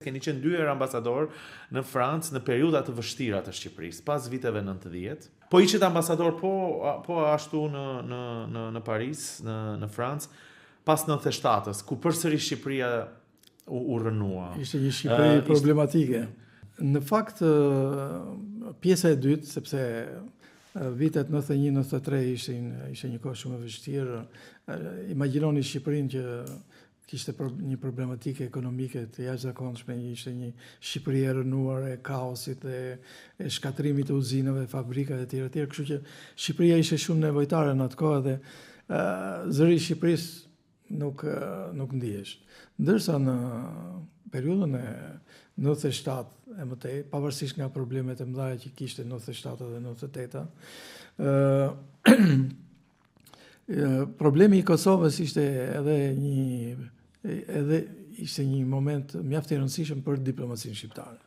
Keni qenë 2 herë ambasador në Francë në periudha të vështira të Shqipërisë, pas viteve 90. Po ishit ambasador po ashtu në Paris, në Francë, pas 97-s, ku përsëri Shqipëria u rënua. Ishte një Shqipëri problematike. Në fakt, pjesa e dytë, sepse vitet 91-93 ishte një kohë shumë e vështirë. Imagjinoni Shqipërinë që kishte një problematike ekonomike të jashtëzakonshme, ishte një Shqipëri e rënuar, e kaosit, e shkatrimit të uzinave, fabrikave e tjera, kështu që Shqipëria ishte shumë nevojtare në atë kohë dhe zëri i Shqipërisë nuk ndihesh. Ndërsa në periudhën e 97 e mëtej, pavarësisht nga problemet e mëdha që kishte 97 dhe 98, problemi i Kosovës ishte edhe ishte një moment mjaft i rëndësishëm për diplomacinë shqiptare.